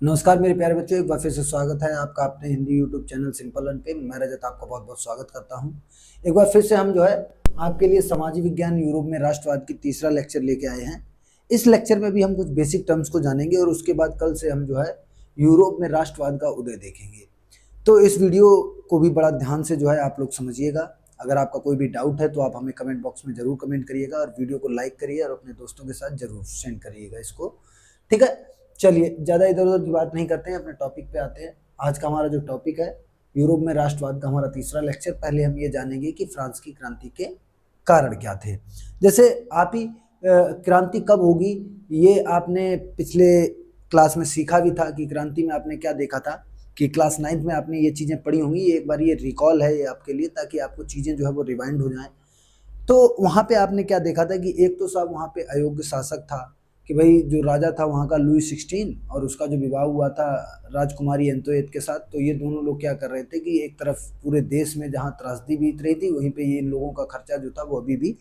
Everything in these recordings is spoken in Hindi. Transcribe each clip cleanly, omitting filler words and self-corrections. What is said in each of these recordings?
नमस्कार मेरे प्यारे बच्चों, एक बार फिर से स्वागत है आपका अपने Hindi YouTube channel simple learn पे। मैं रजत आपका बहुत बहुत स्वागत करता हूं। एक बार फिर से हम जो है आपके लिए सामाजिक विज्ञान यूरोप में राष्ट्रवाद की तीसरा लेक्चर लेके आए हैं। इस लेक्चर में भी हम कुछ बेसिक टर्म्स को जानेंगे और उसके बाद कल से हम जो है यूरोप में राष्ट्रवाद का उदय देखेंगे। तो इस वीडियो को भी बड़ा ध्यान से जो है आप लोग समझिएगा। अगर आपका कोई भी डाउट है तो आप हमें कमेंट बॉक्स में जरूर कमेंट करिएगा और वीडियो को लाइक करिए और अपने दोस्तों के साथ जरूर सेंड करिएगा इसको। ठीक है, चलिए ज़्यादा इधर उधर की बात नहीं करते हैं, अपने टॉपिक पे आते हैं। आज का हमारा जो टॉपिक है यूरोप में राष्ट्रवाद का हमारा तीसरा लेक्चर। पहले हम ये जानेंगे कि फ्रांस की क्रांति के कारण क्या थे। जैसे आप ही क्रांति कब होगी ये आपने पिछले क्लास में सीखा भी था कि क्रांति में आपने क्या देखा था कि क्लास 9th में आपने ये चीज़ें पढ़ी होंगी। ये एक बार ये रिकॉल है ये आपके लिए, ताकि आपको चीज़ें जो है वो रिवाइंड हो जाएं। तो वहाँ पे आपने क्या देखा था कि एक तो साहब वहाँ पे अयोग्य शासक था कि भाई जो राजा था वहाँ का लुई 16 और उसका जो विवाह हुआ था राजकुमारी एंतोएट के साथ। तो ये दोनों लोग क्या कर रहे थे कि एक तरफ पूरे देश में जहाँ त्रासदी बीत रही थी वहीं पे ये इन लोगों का खर्चा जो था वो अभी भी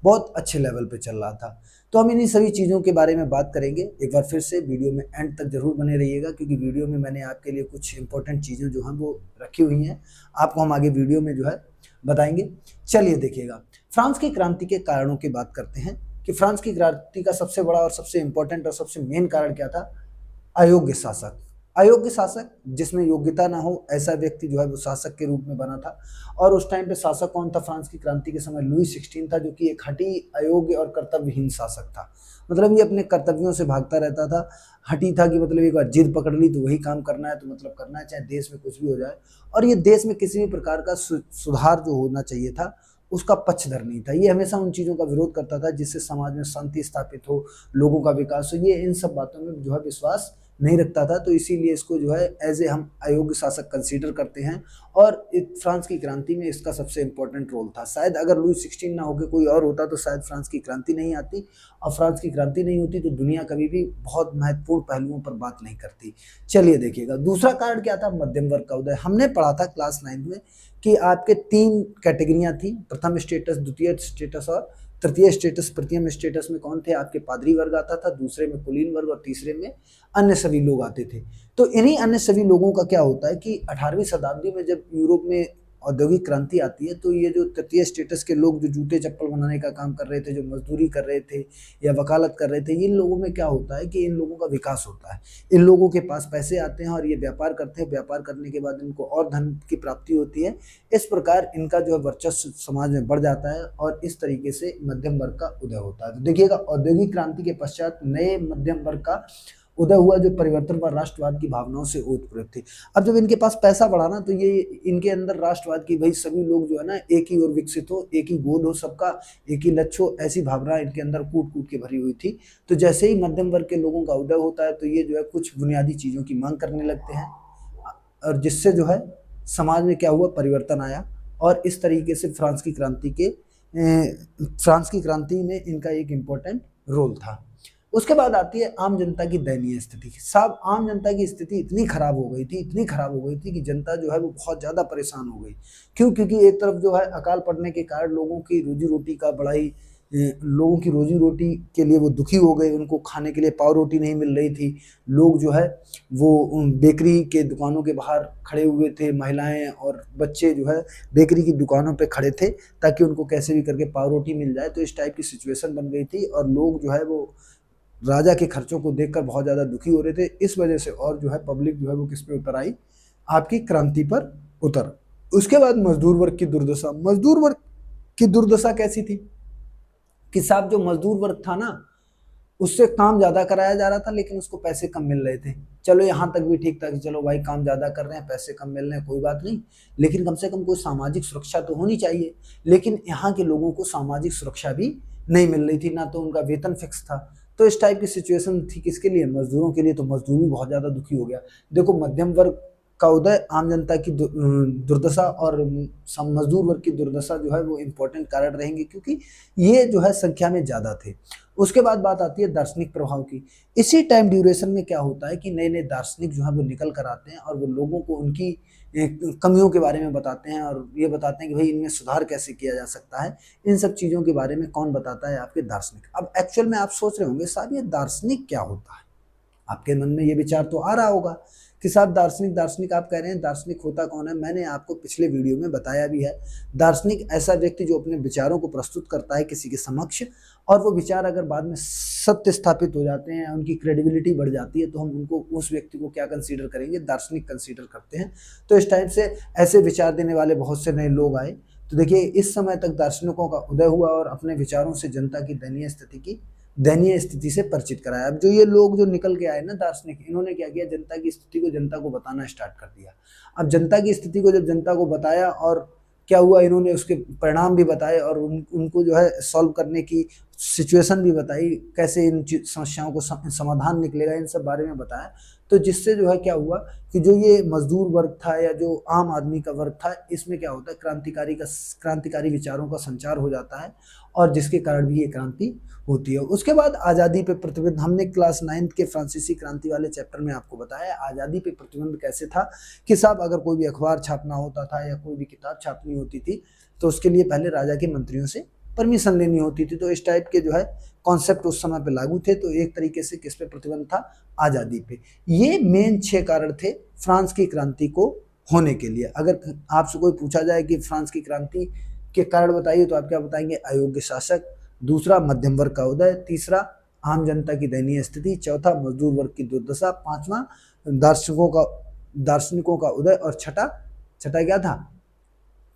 बहुत अच्छे लेवल पे चल रहा था। तो हम इन्हीं सभी चीज़ों के बारे में बात करेंगे। एक बार फिर से वीडियो में एंड तक जरूर बने रहिएगा, क्योंकि वीडियो में मैंने आपके लिए कुछ इंपॉर्टेंट चीज़ें जो हैं वो रखी हुई हैं, आपको हम आगे वीडियो में जो है बताएंगे। चलिए देखिएगा, फ्रांस की क्रांति के कारणों की बात करते हैं कि फ्रांस की क्रांति का सबसे बड़ा और सबसे इंपॉर्टेंट और सबसे मेन कारण क्या था? अयोग्य शासक। अयोग्य शासक, जिसमें योग्यता ना हो ऐसा व्यक्ति जो है वो शासक के रूप में बना था। और उस टाइम पे शासक कौन था फ्रांस की क्रांति के समय? लुई 16 था, जो कि एक हठी, अयोग्य और कर्तव्यहीन शासक था। मतलब ये अपने कर्तव्यों से भागता रहता था। हठी था कि मतलब एक बार जिद पकड़ ली तो वही काम करना है, तो मतलब करना है, चाहे देश में कुछ भी हो जाए। और ये देश में किसी भी प्रकार का सुधार जो होना चाहिए था उसका पक्षधर नहीं था। ये हमेशा उन चीज़ों का विरोध करता था जिससे समाज में शांति स्थापित हो, लोगों का विकास हो। ये इन सब बातों में जो है विश्वास नहीं रखता था। तो इसीलिए इसको जो है एज ए हम अयोग्य शासक कंसीडर करते हैं। और फ्रांस की क्रांति में इसका सबसे इंपॉर्टेंट रोल था। शायद अगर लुई 16 ना होकर कोई और होता तो शायद फ्रांस की क्रांति नहीं आती, और फ्रांस की क्रांति नहीं होती तो दुनिया कभी भी बहुत महत्वपूर्ण पहलुओं पर बात नहीं करती। चलिए देखिएगा, दूसरा कारण क्या था? मध्यम वर्ग का उदय। हमने पढ़ा था क्लास 9 में कि आपके 3 कैटेगरियां थी, प्रथम स्टेटस, द्वितीय स्टेटस और तृतीय स्टेटस। प्रथम स्टेटस में कौन थे? आपके पादरी वर्ग आता था, दूसरे में कुलीन वर्ग और तीसरे में अन्य सभी लोग आते थे। तो इन्हीं अन्य सभी लोगों का क्या होता है कि 18वीं शताब्दी में जब यूरोप में औद्योगिक क्रांति आती है तो ये जो तृतीय स्टेटस के लोग जो जूते चप्पल बनाने का काम कर रहे थे, जो मजदूरी कर रहे थे या वकालत कर रहे थे, इन लोगों में क्या होता है कि इन लोगों का विकास होता है। इन लोगों के पास पैसे आते हैं और ये व्यापार करते हैं। व्यापार करने के बाद इनको और धन की प्राप्ति होती है। इस प्रकार इनका जो है वर्चस्व समाज में बढ़ जाता है और इस तरीके से मध्यम वर्ग का उदय होता है। तो देखिएगा, औद्योगिक क्रांति के पश्चात नए मध्यम वर्ग का उदय हुआ, जो परिवर्तन व राष्ट्रवाद की भावनाओं से ओतप्रोत थे। अब जब इनके पास पैसा बढ़ा ना, तो ये इनके अंदर राष्ट्रवाद की, भाई सभी लोग जो है ना एक ही ओर विकसित हो, एक ही गोल हो सबका, एक ही लक्ष्य हो, ऐसी भावना इनके अंदर कूट कूट के भरी हुई थी। तो जैसे ही मध्यम वर्ग के लोगों का उदय होता है तो ये जो है कुछ बुनियादी चीज़ों की मांग करने लगते हैं, और जिससे जो है समाज में क्या हुआ? परिवर्तन आया। और इस तरीके से फ्रांस की क्रांति में इनका एक इम्पोर्टेंट रोल था। उसके बाद आती है आम जनता की दयनीय स्थिति। साहब, आम जनता की स्थिति इतनी खराब हो गई थी कि जनता जो है वो बहुत ज़्यादा परेशान हो गई। क्यों? क्योंकि एक तरफ जो है अकाल पड़ने के कारण लोगों की रोजी रोटी का बड़ा ही लोगों की रोजी रोटी के लिए वो दुखी हो गए। उनको खाने के लिए पाव रोटी नहीं मिल रही थी। लोग जो है वो बेकरी के दुकानों के बाहर खड़े हुए थे, महिलाएं और बच्चे जो है बेकरी की दुकानों पे खड़े थे ताकि उनको कैसे भी करके पाव रोटी मिल जाए। तो इस टाइप की सिचुएशन बन गई थी और लोग जो है वो राजा के खर्चों को देखकर बहुत ज़्यादा दुखी हो रहे थे। इस वजह से और जो है पब्लिक जो है वो किस पे उतर आई? आपकी क्रांति पर उतर। उसके बाद मजदूर वर्ग की दुर्दशा। मजदूर वर्ग की दुर्दशा कैसी थी कि साहब जो मजदूर वर्ग था ना, उससे काम ज्यादा कराया जा रहा था लेकिन उसको पैसे कम मिल रहे थे। चलो यहाँ तक भी ठीक था कि चलो भाई काम ज्यादा कर रहे हैं, पैसे कम मिल रहे हैं, कोई बात नहीं, लेकिन कम से कम कोई सामाजिक सुरक्षा तो होनी चाहिए। लेकिन यहाँ के लोगों को सामाजिक सुरक्षा भी नहीं मिल रही थी, ना तो उनका वेतन फिक्स था। तो इस टाइप की सिचुएशन थी किसके लिए? मजदूरों के लिए। तो मजदूर भी बहुत ज्यादा दुखी हो गया। देखो, मध्यम वर्ग का उदय, आम जनता की दुर्दशा और मजदूर वर्ग की दुर्दशा जो है वो इम्पोर्टेंट कारण रहेंगे, क्योंकि ये जो है संख्या में ज्यादा थे। उसके बाद बात आती है दार्शनिक प्रभाव की। इसी टाइम ड्यूरेशन में क्या होता है कि नए नए दार्शनिक जो है वो निकल कर आते हैं और वो लोगों को उनकी कमियों के बारे में बताते हैं और ये बताते हैं कि भाई इनमें सुधार कैसे किया जा सकता है। इन सब चीज़ों के बारे में कौन बताता है? आपके दार्शनिक। अब एक्चुअल में आप सोच रहे होंगे साहब ये दार्शनिक क्या होता है? आपके मन में ये विचार तो आ रहा होगा कि साहब दार्शनिक दार्शनिक आप कह रहे हैं, दार्शनिक होता कौन है? मैंने आपको पिछले वीडियो में बताया भी है। दार्शनिक ऐसा व्यक्ति जो अपने विचारों को प्रस्तुत करता है किसी के समक्ष, और वो विचार अगर बाद में सत्य स्थापित हो जाते हैं, उनकी क्रेडिबिलिटी बढ़ जाती है, तो हम उनको, उस व्यक्ति को क्या कंसीडर करेंगे? दार्शनिक कंसीडर करते हैं। तो इस टाइप से ऐसे विचार देने वाले बहुत से नए लोग आए। तो देखिए, इस समय तक दार्शनिकों का उदय हुआ और अपने विचारों से जनता की दयनीय स्थिति से परिचित कराया। अब जो ये लोग जो निकल के आए ना दार्शनिक, इन्होंने क्या किया? जनता की स्थिति को जनता को बताना स्टार्ट कर दिया। अब जनता की स्थिति को जब जनता को बताया, और क्या हुआ, इन्होंने उसके परिणाम भी बताए और उनको जो है सॉल्व करने की सिचुएशन भी बताई, कैसे इन समस्याओं को समाधान निकलेगा, इन सब बारे में बताया। तो जिससे जो है क्या हुआ कि जो ये मजदूर वर्ग था या जो आम आदमी का वर्ग था, इसमें क्या होता है? क्रांतिकारी विचारों का संचार हो जाता है, और जिसके कारण भी ये क्रांति होती है। उसके बाद आज़ादी पे प्रतिबंध, हमने क्लास 9th के फ्रांसीसी क्रांति वाले चैप्टर में आपको बताया आज़ादी पे प्रतिबंध कैसे था कि साहब अगर कोई भी अखबार छापना होता था या कोई भी किताब छापनी होती थी, तो उसके लिए पहले राजा के मंत्रियों से परमिशन लेनी होती थी। तो इस टाइप के जो है कॉन्सेप्ट उस समय पे लागू थे। तो एक तरीके से किस पे प्रतिबंध था? आज़ादी पे। ये मेन 6 कारण थे फ्रांस की क्रांति को होने के लिए। अगर आपसे कोई पूछा जाए कि फ्रांस की क्रांति के कारण बताइए, तो आप क्या बताएंगे? अयोग्य शासक, दूसरा मध्यम वर्ग का उदय, तीसरा आम जनता की दयनीय स्थिति, चौथा मजदूर वर्ग की दुर्दशा, पांचवा दार्शनिकों का उदय, और छठा क्या था?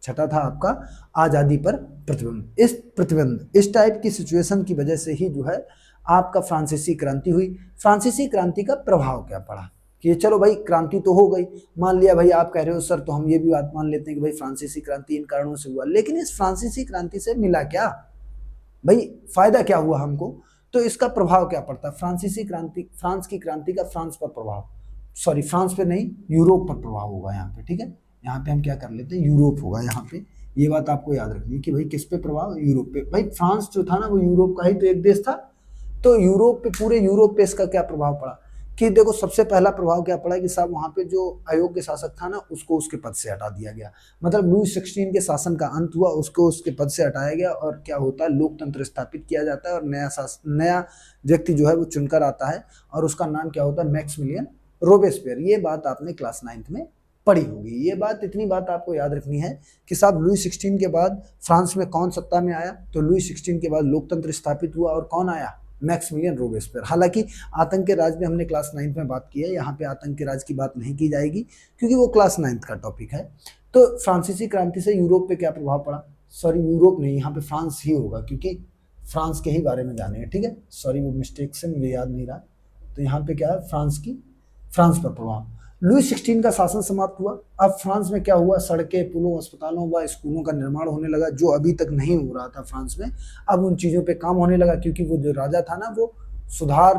छठा था आपका आज़ादी पर प्रतिबंध। इस टाइप की सिचुएशन की वजह से ही जो है आपका फ्रांसीसी क्रांति हुई। फ्रांसीसी क्रांति का प्रभाव क्या पड़ा कि चलो भाई क्रांति तो हो गई, मान लिया भाई, आप कह रहे हो सर, तो हम ये भी बात मान लेते हैं कि भाई फ्रांसीसी क्रांति इन कारणों से हुआ, लेकिन इस फ्रांसीसी क्रांति से मिला क्या भाई? फायदा क्या हुआ हमको? तो इसका प्रभाव क्या पड़ता? फ्रांस की क्रांति का फ्रांस पर प्रभाव, सॉरी फ्रांस पे नहीं, यूरोप पर प्रभाव होगा यहाँ पे। ठीक है, यहाँ पे हम क्या कर लेते हैं? यूरोप होगा यहाँ पे। ये बात आपको याद रखनी है कि भाई किस पे प्रभाव? यूरोप पे। भाई फ्रांस जो था ना, वो यूरोप का ही तो एक देश था। तो यूरोप पे, पूरे यूरोप पे इसका क्या प्रभाव पड़ा कि देखो, सबसे पहला प्रभाव क्या पड़ा कि साहब वहां पे जो अयोग्य शासक था ना, उसको उसके पद से हटा दिया गया। मतलब लुई 16 के शासन का अंत हुआ, उसको उसके पद से हटाया गया, और क्या होता है? लोकतंत्र स्थापित किया जाता है, और नया व्यक्ति जो है वो चुनकर आता है, और उसका नाम क्या होता है? Maximilien Robespierre. ये बात आपने क्लास 9th में पढ़ी होगी। ये बात, इतनी बात आपको याद रखनी है कि साहब लुई 16 के बाद फ्रांस में कौन सत्ता में आया? तो लुई 16 के बाद लोकतंत्र स्थापित हुआ, और कौन आया? Maximilien Robespierre. हालांकि आतंक के राज में हमने क्लास 9th में बात की है, यहाँ पे आतंक के राज की बात नहीं की जाएगी क्योंकि वो क्लास 9th का टॉपिक है। तो फ्रांसीसी क्रांति से यूरोप पे क्या प्रभाव पड़ा? सॉरी, यूरोप नहीं, यहाँ पे फ्रांस ही होगा क्योंकि फ्रांस के ही बारे में जाने हैं। ठीक है, सॉरी, वो मिस्टेक से मुझे याद नहीं रहा। तो यहाँ पे क्या है? फ्रांस पर प्रभाव। लुई 16 का शासन समाप्त हुआ। अब फ्रांस में क्या हुआ? सड़कें, पुलों, अस्पतालों व स्कूलों का निर्माण होने लगा, जो अभी तक नहीं हो रहा था फ्रांस में। अब उन चीज़ों पे काम होने लगा क्योंकि वो जो राजा था ना, वो सुधार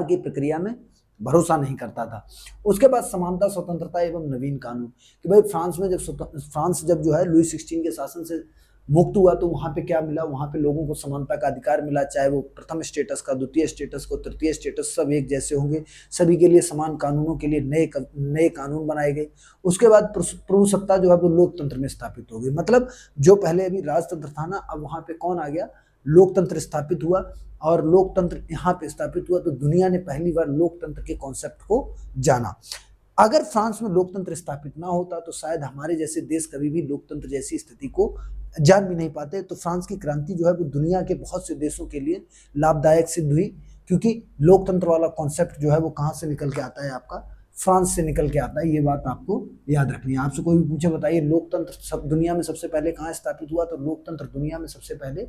की प्रक्रिया में भरोसा नहीं करता था। उसके बाद समानता, स्वतंत्रता एवं नवीन कानून, कि भाई फ्रांस जब जो है लुई 16 के शासन से मुक्त हुआ, तो वहाँ पे क्या मिला? वहाँ पे लोगों को समानता का अधिकार मिला, चाहे वो प्रथम स्टेटस का, द्वितीय स्टेटस को, तृतीय स्टेटस, सब एक जैसे होंगे, सभी के लिए समान कानूनों के लिए नए कानून बनाए गए। उसके बाद प्रभुसत्ता जो है वो लोकतंत्र में स्थापित हो गई। मतलब जो पहले अभी राजतंत्र था ना, अब वहाँ पे कौन आ गया? लोकतंत्र स्थापित हुआ। और लोकतंत्र यहाँ पे स्थापित हुआ तो दुनिया ने पहली बार लोकतंत्र के कॉन्सेप्ट को जाना। अगर फ्रांस में लोकतंत्र स्थापित ना होता तो शायद हमारे जैसे देश कभी भी लोकतंत्र जैसी स्थिति को जान भी नहीं पाते। तो फ्रांस की क्रांति जो है वो दुनिया के बहुत से देशों के लिए लाभदायक सिद्ध हुई, क्योंकि लोकतंत्र वाला कॉन्सेप्ट जो है वो कहाँ से निकल के आता है? आपका फ्रांस से निकल के आता है। ये बात आपको याद रखनी है। आपसे कोई भी पूछे, बताइए लोकतंत्र सब दुनिया में सबसे पहले कहाँ स्थापित हुआ? तो लोकतंत्र दुनिया में सबसे पहले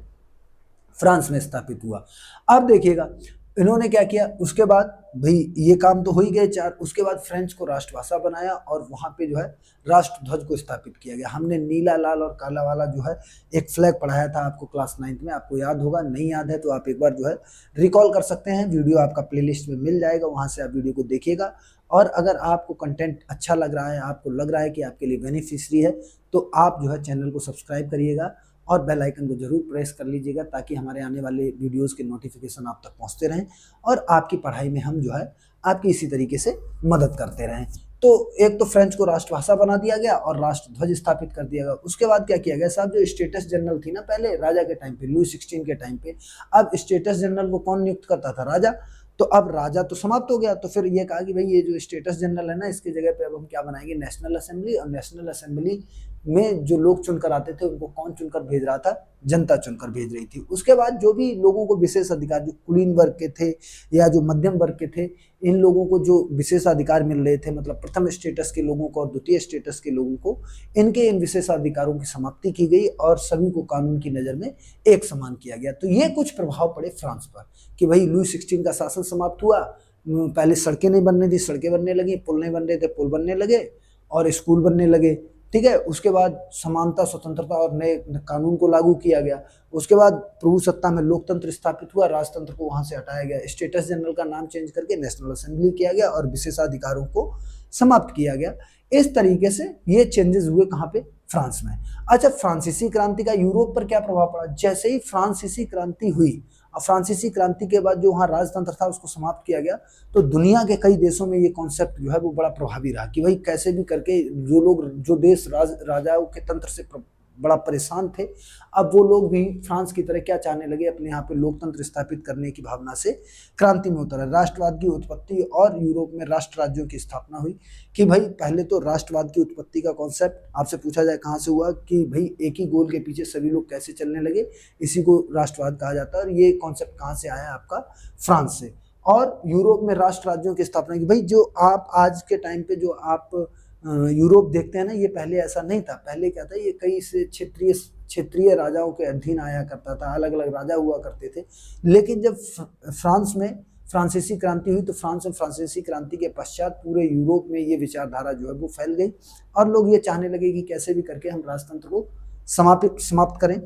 फ्रांस में स्थापित हुआ। अब देखिएगा इन्होंने क्या किया। उसके बाद भाई ये काम तो हो ही गए 4। उसके बाद फ्रेंच को राष्ट्रभाषा बनाया और वहाँ पे जो है राष्ट्रध्वज को स्थापित किया गया। हमने नीला, लाल और काला वाला जो है एक फ्लैग पढ़ाया था आपको क्लास 9th में, आपको याद होगा। नहीं याद है तो आप एक बार जो है रिकॉल कर सकते हैं। वीडियो आपका प्लेलिस्ट में मिल जाएगा, वहाँ से आप वीडियो को देखिएगा। और अगर आपको कंटेंट अच्छा लग रहा है, आपको लग रहा है कि आपके लिए बेनिफिशियरी है, तो आप जो है चैनल को सब्सक्राइब करिएगा और बेल आइकन को जरूर प्रेस कर लीजिएगा, ताकि हमारे आने वाले वीडियोस के नोटिफिकेशन आप तक पहुंचते रहें और आपकी पढ़ाई में हम जो है आपकी इसी तरीके से मदद करते रहें। तो एक तो फ्रेंच को राष्ट्रभाषा बना दिया गया और राष्ट्रध्वज स्थापित कर दिया गया। उसके बाद क्या किया गया साहब, जो स्टेटस जनरल थी ना पहले राजा के टाइम पे, लुई 16 के टाइम पे, अब स्टेटस जनरल को कौन नियुक्त करता था, राजा। तो अब राजा तो समाप्त हो गया, तो फिर ये कहा कि भाई ये जो स्टेटस जनरल है ना, इसकी जगह पे अब हम क्या बनाएंगे, नेशनल असेंबली। और नेशनल असेंबली में जो लोग चुनकर आते थे उनको कौन चुनकर भेज रहा था, जनता चुनकर भेज रही थी। उसके बाद जो भी लोगों को विशेष अधिकार, जो कुलीन वर्ग के थे या जो मध्यम वर्ग के थे, इन लोगों को जो विशेषाधिकार मिल रहे थे, मतलब प्रथम स्टेटस के लोगों को और द्वितीय स्टेटस के लोगों को, इनके इन विशेषाधिकारों की समाप्ति की गई और सभी को कानून की नजर में एक समान किया गया। तो ये कुछ प्रभाव पड़े फ्रांस पर कि भाई लुई 16 का शासन समाप्त हुआ, पहले सड़कें नहीं बनने थी, सड़कें बनने लगी, पुल नहीं बन रहे थे, पुल बनने लगे और स्कूल बनने लगे, ठीक है। उसके बाद समानता, स्वतंत्रता और नए कानून को लागू किया गया। उसके बाद प्रभुसत्ता में लोकतंत्र स्थापित हुआ, राजतंत्र को वहां से हटाया गया, स्टेटस जनरल का नाम चेंज करके नेशनल असेंबली किया गया और विशेषाधिकारों को समाप्त किया गया। इस तरीके से ये चेंजेस हुए कहाँ पे, फ्रांस में। अच्छा, फ्रांसीसी क्रांति का यूरोप पर क्या प्रभाव पड़ा। जैसे ही फ्रांसीसी क्रांति हुई, और फ्रांसीसी क्रांति के बाद जो वहाँ राजतंत्र था उसको समाप्त किया गया, तो दुनिया के कई देशों में ये कॉन्सेप्ट जो है वो बड़ा प्रभावी रहा कि भाई कैसे भी करके जो लोग, जो देश राजाओं के तंत्र से बड़ा परेशान थे, अब वो लोग भी फ्रांस की तरह क्या चाहने लगे, अपने यहाँ पे लोकतंत्र स्थापित करने की भावना से क्रांति में उतरे। राष्ट्रवाद की उत्पत्ति और यूरोप में राष्ट्र राज्यों की स्थापना हुई कि भाई पहले तो राष्ट्रवाद की उत्पत्ति का कॉन्सेप्ट आपसे पूछा जाए कहाँ से हुआ, कि भाई एक ही गोल के पीछे सभी लोग कैसे चलने लगे, इसी को राष्ट्रवाद कहा जाता है। और ये कॉन्सेप्ट कहाँ से आया आपका, फ्रांस से। और यूरोप में राष्ट्र राज्यों की स्थापना की, भाई जो आप आज के टाइम पे जो आप यूरोप देखते हैं ना, ये पहले ऐसा नहीं था। पहले क्या था, ये कई से क्षेत्रीय राजाओं के अधीन आया करता था, अलग अलग राजा हुआ करते थे। लेकिन जब फ्रांस में फ्रांसीसी क्रांति हुई, तो फ्रांस में फ्रांसीसी क्रांति के पश्चात पूरे यूरोप में ये विचारधारा जो है वो फैल गई और लोग ये चाहने लगे कि कैसे भी करके हम राजतंत्र को समाप्त करें।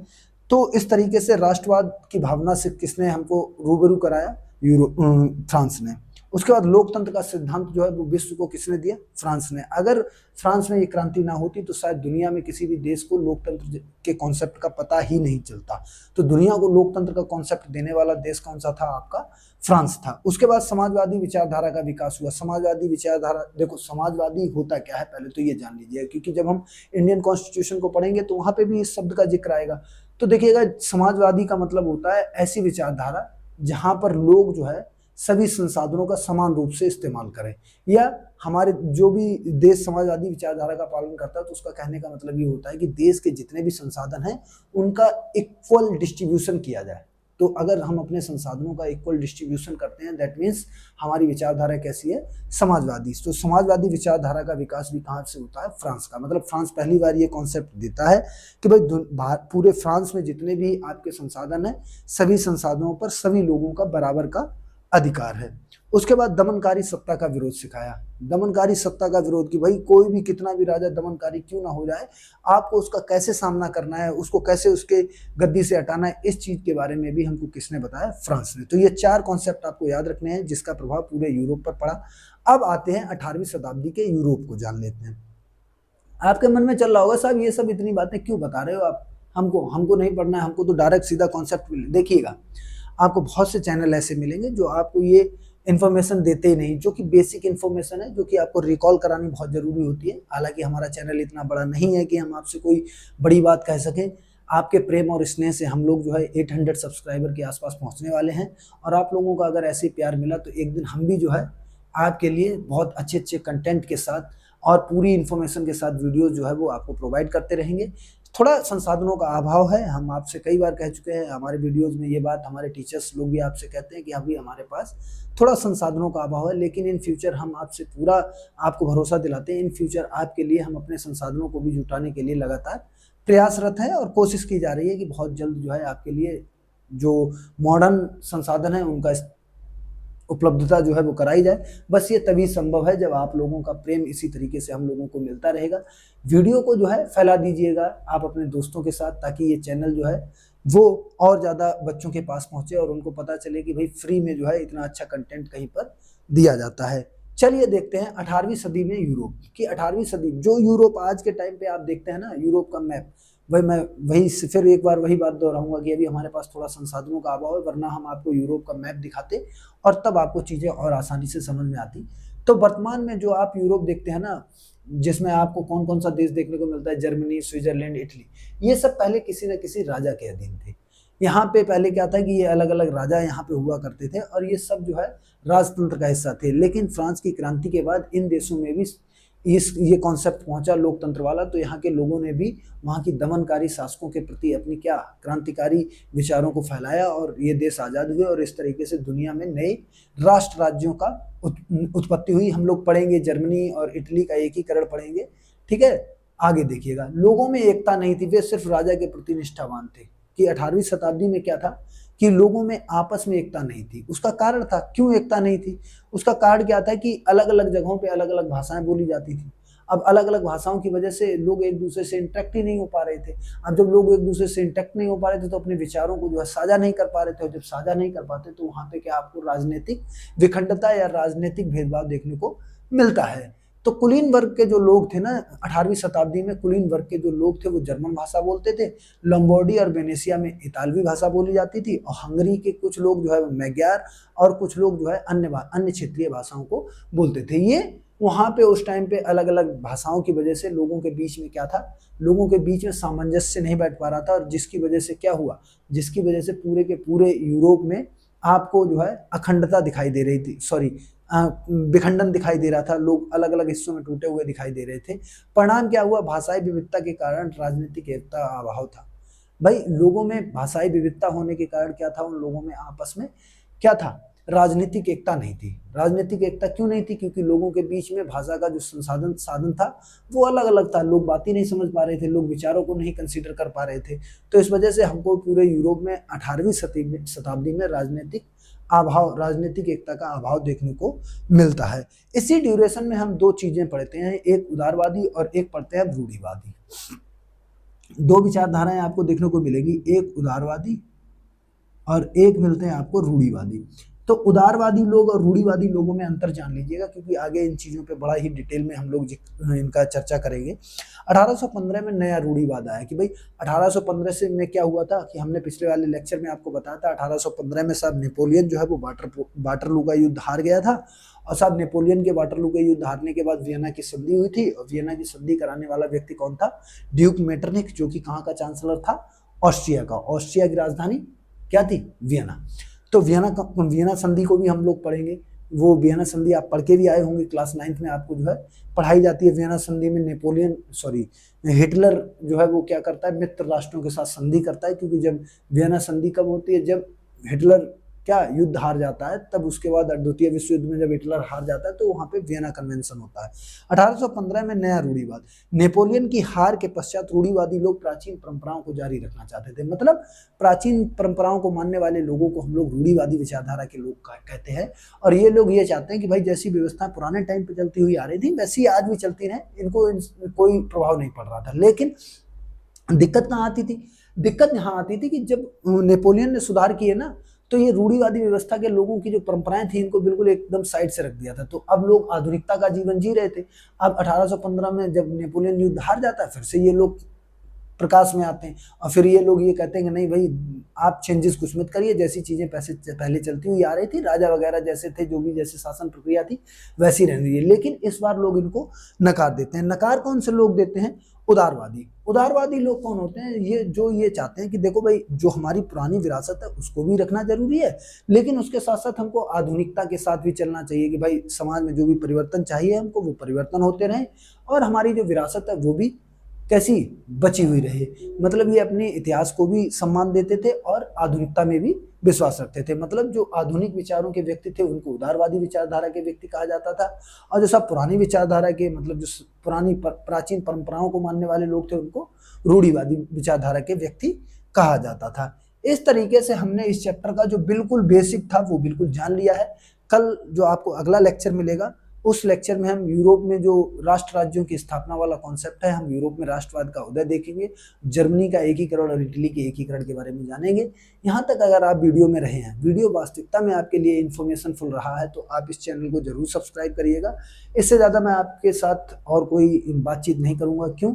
तो इस तरीके से राष्ट्रवाद की भावना से किसने हमको रूबरू कराया, फ्रांस ने। उसके बाद लोकतंत्र का सिद्धांत जो है वो विश्व को किसने दिया, फ्रांस ने। अगर फ्रांस में ये क्रांति ना होती तो शायद दुनिया में किसी भी देश को लोकतंत्र के कॉन्सेप्ट का पता ही नहीं चलता। तो दुनिया को लोकतंत्र का कॉन्सेप्ट देने वाला देश कौन सा था, आपका फ्रांस था। उसके बाद समाजवादी विचारधारा का विकास हुआ। समाजवादी विचारधारा, देखो समाजवादी होता क्या है पहले तो ये जान लीजिए, क्योंकि जब हम इंडियन कॉन्स्टिट्यूशन को पढ़ेंगे तो वहां पे भी इस शब्द का जिक्र आएगा। तो देखिएगा, समाजवादी का मतलब होता है ऐसी विचारधारा जहां पर लोग जो है सभी संसाधनों का समान रूप से इस्तेमाल करें, या हमारे जो भी देश समाजवादी विचारधारा का पालन करता है तो उसका कहने का मतलब ये होता है कि देश के जितने भी संसाधन हैं उनका इक्वल डिस्ट्रीब्यूशन किया जाए। तो अगर हम अपने संसाधनों का इक्वल डिस्ट्रीब्यूशन करते हैं, दैट मीन्स हमारी विचारधारा कैसी है, समाजवादी। तो समाजवादी विचारधारा का विकास भी कहाँ से होता है, फ्रांस का। मतलब फ्रांस पहली बार ये कॉन्सेप्ट देता है कि भाई पूरे फ्रांस में जितने भी आपके संसाधन हैं, सभी संसाधनों पर सभी लोगों का बराबर का अधिकार है। उसके बाद दमनकारी सत्ता का विरोध सिखाया। दमनकारी सत्ता का विरोध कि भाई कोई भी कितना भी राजा दमनकारी क्यों ना हो जाए, आपको उसका कैसे सामना करना है, उसको कैसे उसके गद्दी से हटाना है, इस चीज के बारे में भी हमको किसने बताया, फ्रांस ने। तो ये 4 कॉन्सेप्ट आपको याद रखने हैं जिसका प्रभाव पूरे यूरोप पर पड़ा। अब आते हैं 18वीं शताब्दी के यूरोप को जान लेते हैं। आपके मन में चल रहा होगा साहब ये सब इतनी बातें क्यों बता रहे हो आप, हमको नहीं पढ़ना है, हमको तो डायरेक्ट सीधा कॉन्सेप्ट। देखिएगा, आपको बहुत से चैनल ऐसे मिलेंगे जो आपको ये इन्फॉर्मेशन देते ही नहीं, जो कि बेसिक इन्फॉर्मेशन है, जो कि आपको रिकॉल करानी बहुत जरूरी होती है। हालांकि हमारा चैनल इतना बड़ा नहीं है कि हम आपसे कोई बड़ी बात कह सकें। आपके प्रेम और स्नेह से हम लोग जो है 800 सब्सक्राइबर के आसपास पहुंचने वाले हैं, और आप लोगों का अगर ऐसे प्यार मिला तो एक दिन हम भी जो है आपके लिए बहुत अच्छे अच्छे कंटेंट के साथ और पूरी इन्फॉर्मेशन के साथ वीडियो जो है वो आपको प्रोवाइड करते रहेंगे। थोड़ा संसाधनों का अभाव है, हम आपसे कई बार कह चुके हैं हमारे वीडियोस में ये बात, हमारे टीचर्स लोग भी आपसे कहते हैं कि अभी हमारे पास थोड़ा संसाधनों का अभाव है, लेकिन इन फ्यूचर हम आपसे पूरा आपको भरोसा दिलाते हैं, इन फ्यूचर आपके लिए हम अपने संसाधनों को भी जुटाने के लिए लगातार प्रयासरत है और कोशिश की जा रही है कि बहुत जल्द जो है आपके लिए जो मॉडर्न संसाधन है उनका उपलब्धता जो है वो कराई जाए। बस ये तभी संभव है जब आप लोगों का प्रेम इसी तरीके से हम लोगों को मिलता रहेगा। वीडियो को जो है फैला दीजिएगा आप अपने दोस्तों के साथ, ताकि ये चैनल जो है वो और ज़्यादा बच्चों के पास पहुँचे और उनको पता चले कि भाई फ्री में जो है इतना अच्छा कंटेंट कहीं पर दिया जाता है। चलिए देखते हैं 18वीं सदी में यूरोप की। 18वीं सदी जो यूरोप आज के टाइम पे आप देखते हैं ना, यूरोप का मैप, मैं वही फिर एक बार वही बात दोहराऊंगा कि अभी हमारे पास थोड़ा संसाधनों का अभाव है, वरना हम आपको यूरोप का मैप दिखाते और तब आपको चीज़ें और आसानी से समझ में आती। तो वर्तमान में जो आप यूरोप देखते हैं ना, जिसमें आपको कौन कौन सा देश देखने को मिलता है, जर्मनी, स्विट्जरलैंड, इटली, ये सब पहले किसी न किसी राजा के अधीन थे। यहाँ पे पहले क्या था कि ये अलग अलग राजा यहाँ पे हुआ करते थे और ये सब जो है राजतंत्र का हिस्सा थे। लेकिन फ्रांस की क्रांति के बाद इन देशों में भी ये कॉन्सेप्ट पहुंचा लोकतंत्र वाला, तो यहाँ के लोगों ने भी वहाँ की दमनकारी शासकों के प्रति अपनी क्या क्रांतिकारी विचारों को फैलाया और ये देश आज़ाद हुए और इस तरीके से दुनिया में नए राष्ट्र राज्यों का उत्पत्ति हुई। हम लोग पढ़ेंगे जर्मनी और इटली का एकीकरण पढ़ेंगे, ठीक है। आगे देखिएगा, लोगों में एकता नहीं थी, वे सिर्फ राजा के प्रति निष्ठावान थे। कि 18वीं शताब्दी में क्या था कि लोगों में आपस में एकता नहीं थी। उसका कारण था, क्यों एकता नहीं थी, उसका कारण क्या था कि अलग अलग जगहों पे अलग अलग भाषाएं बोली जाती थी। अब अलग अलग भाषाओं की वजह से लोग एक दूसरे से इंटरेक्ट ही नहीं हो पा रहे थे। अब जब लोग एक दूसरे से इंटरेक्ट नहीं हो पा रहे थे तो अपने विचारों को जो है साझा नहीं कर पा रहे थे, और जब साझा नहीं कर पाते तो वहां पे क्या आपको राजनीतिक विखंडता या राजनीतिक भेदभाव देखने को मिलता है। तो कुलीन वर्ग के जो लोग थे ना 18वीं शताब्दी में, कुलीन वर्ग के जो लोग थे वो जर्मन भाषा बोलते थे, लंबोर्डी और वेनेशिया में इतालवी भाषा बोली जाती थी, और हंगरी के कुछ लोग जो है मैग्यार और कुछ लोग जो है अन्य क्षेत्रीय भाषाओं को बोलते थे। ये वहाँ पे उस टाइम पे अलग अलग भाषाओं की वजह से लोगों के बीच में क्या था, लोगों के बीच में सामंजस्य नहीं बैठ पा रहा था, और जिसकी वजह से क्या हुआ, जिसकी वजह से पूरे के पूरे यूरोप में आपको जो है अखंडता दिखाई दे रही थी, सॉरी विखंडन दिखाई दे रहा था, लोग अलग अलग हिस्सों में टूटे हुए दिखाई दे रहे थे। परिणाम क्या हुआ, भाषाई विविधता के कारण राजनीतिक एकता का अभाव था। भाई लोगों में भाषाई विविधता होने के कारण क्या था, उन लोगों में आपस में क्या था, राजनीतिक एकता नहीं थी। राजनीतिक एकता क्यों नहीं थी, क्योंकि लोगों के बीच में भाषा का जो साधन था वो अलग अलग था, लोग बात ही नहीं समझ पा रहे थे, लोग विचारों को नहीं कंसीडर कर पा रहे थे। तो इस वजह से हमको पूरे यूरोप में 18वीं शताब्दी में राजनीतिक एकता का अभाव देखने को मिलता है। इसी ड्यूरेशन में हम दो चीजें पढ़ते हैं, एक उदारवादी और एक पढ़ते हैं रूढ़िवादी। दो विचारधाराएं आपको देखने को मिलेगी, एक उदारवादी और एक मिलते हैं आपको रूढ़िवादी। तो उदारवादी लोग और रूढ़िवादी लोगों में अंतर जान लीजिएगा, क्योंकि आगे इन चीजों पे बड़ा ही डिटेल में हम लोग इनका चर्चा करेंगे। 1815 में नया रूढ़िवाद आया कि भाई 1815 से में क्या हुआ था कि हमने पिछले वाले लेक्चर में आपको बताया था, 1815 में साहब नेपोलियन जो है वो वाटरलू का युद्ध हार गया था, और साहब नेपोलियन के वाटरलू के युद्ध हारने के बाद वियना की संधि हुई थी, और वियना की संधि कराने वाला व्यक्ति कौन था, ड्यूक मेटरनिख, जो कि कहाँ का चांसलर था, ऑस्ट्रिया का। ऑस्ट्रिया की राजधानी क्या थी, वियना। तो वियना संधि को भी हम लोग पढ़ेंगे। वो वियना संधि आप पढ़ के भी आए होंगे, क्लास 9th में आपको जो है पढ़ाई जाती है। वियना संधि में हिटलर जो है वो क्या करता है, मित्र राष्ट्रों के साथ संधि करता है, क्योंकि जब वियना संधि कब होती है, जब हिटलर क्या युद्ध हार जाता है, तब उसके बाद द्वितीय विश्व युद्ध में जब हिटलर हार जाता है तो वहां पे वियना कन्वेंशन होता है। 1815 में नया रूढ़िवाद, नेपोलियन की हार के पश्चात रूढ़िवादी लोग प्राचीन परंपराओं को जारी रखना चाहते थे। मतलब प्राचीन परंपराओं को मानने वाले लोगों को हम लोग रूढ़िवादी विचारधारा के लोग कहते हैं, और ये लोग ये चाहते हैं कि भाई जैसी व्यवस्था पुराने टाइम पे चलती हुई आ रही थी वैसी आज भी चलती रहे, इनको कोई प्रभाव नहीं पड़ रहा था। लेकिन दिक्कत कहाँ आती थी, दिक्कत यहाँ आती थी कि जब नेपोलियन ने सुधार किए ना, तो ये रूढ़िवादी व्यवस्था के लोगों की जो परंपराएं थी इनको बिल्कुल एकदम साइड से रख दिया था। तो अब लोग आधुनिकता का जीवन जी रहे थे। अब 1815 में जब नेपोलियन युद्ध हार जाता है, फिर से ये लोग प्रकाश में आते हैं, और फिर ये लोग ये कहते हैं कि नहीं भाई आप चेंजेस कुछ मत करिए, जैसी चीजें पहले चलती हुई आ रही थी, राजा वगैरह जैसे थे, जो भी जैसे शासन प्रक्रिया थी वैसी रहने दीजिए। लेकिन इस बार लोग इनको नकार देते हैं। नकार कौन से लोग देते हैं, उदारवादी। उदारवादी लोग कौन होते हैं, ये चाहते हैं कि देखो भाई जो हमारी पुरानी विरासत है उसको भी रखना जरूरी है, लेकिन उसके साथ साथ हमको आधुनिकता के साथ भी चलना चाहिए, कि भाई समाज में जो भी परिवर्तन चाहिए हमको वो परिवर्तन होते रहे, और हमारी जो विरासत है वो भी कैसी बची हुई रहे। मतलब ये अपने इतिहास को भी सम्मान देते थे और आधुनिकता में भी विश्वास रखते थे। मतलब जो आधुनिक विचारों के व्यक्ति थे उनको उदारवादी विचारधारा के व्यक्ति कहा जाता था, और जो सब पुरानी विचारधारा के मतलब जो पुरानी प्राचीन परंपराओं को मानने वाले लोग थे उनको रूढ़िवादी विचारधारा के व्यक्ति कहा जाता था। इस तरीके से हमने इस चैप्टर का जो बिल्कुल बेसिक था वो बिल्कुल जान लिया है। कल जो आपको अगला लेक्चर मिलेगा उस लेक्चर में हम यूरोप में जो राष्ट्र राज्यों की स्थापना वाला कॉन्सेप्ट है, हम यूरोप में राष्ट्रवाद का उदय देखेंगे, जर्मनी का एकीकरण और इटली के एकीकरण के बारे में जानेंगे। यहाँ तक अगर आप वीडियो में रहे हैं, वीडियो वास्तविकता में आपके लिए इन्फॉर्मेशनफुल रहा है, तो आप इस चैनल को जरूर सब्सक्राइब करिएगा। इससे ज़्यादा मैं आपके साथ और कोई बातचीत नहीं करूँगा। क्यों?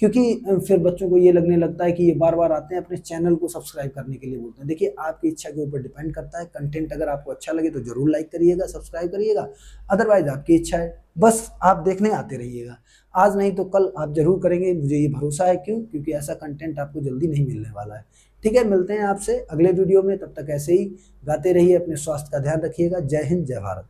क्योंकि फिर बच्चों को ये लगने लगता है कि ये बार बार आते हैं, अपने चैनल को सब्सक्राइब करने के लिए बोलते हैं। देखिए आपकी इच्छा के ऊपर डिपेंड करता है। कंटेंट अगर आपको अच्छा लगे तो जरूर लाइक करिएगा, सब्सक्राइब करिएगा, अदरवाइज आपकी इच्छा है, बस आप देखने आते रहिएगा। आज नहीं तो कल आप जरूर करेंगे, मुझे ये भरोसा है। क्यों? क्योंकि ऐसा कंटेंट आपको जल्दी नहीं मिलने वाला है। ठीक है, मिलते हैं आपसे अगले वीडियो में, तब तक ऐसे ही गाते रहिए, अपने स्वास्थ्य का ध्यान रखिएगा। जय हिंद, जय भारत।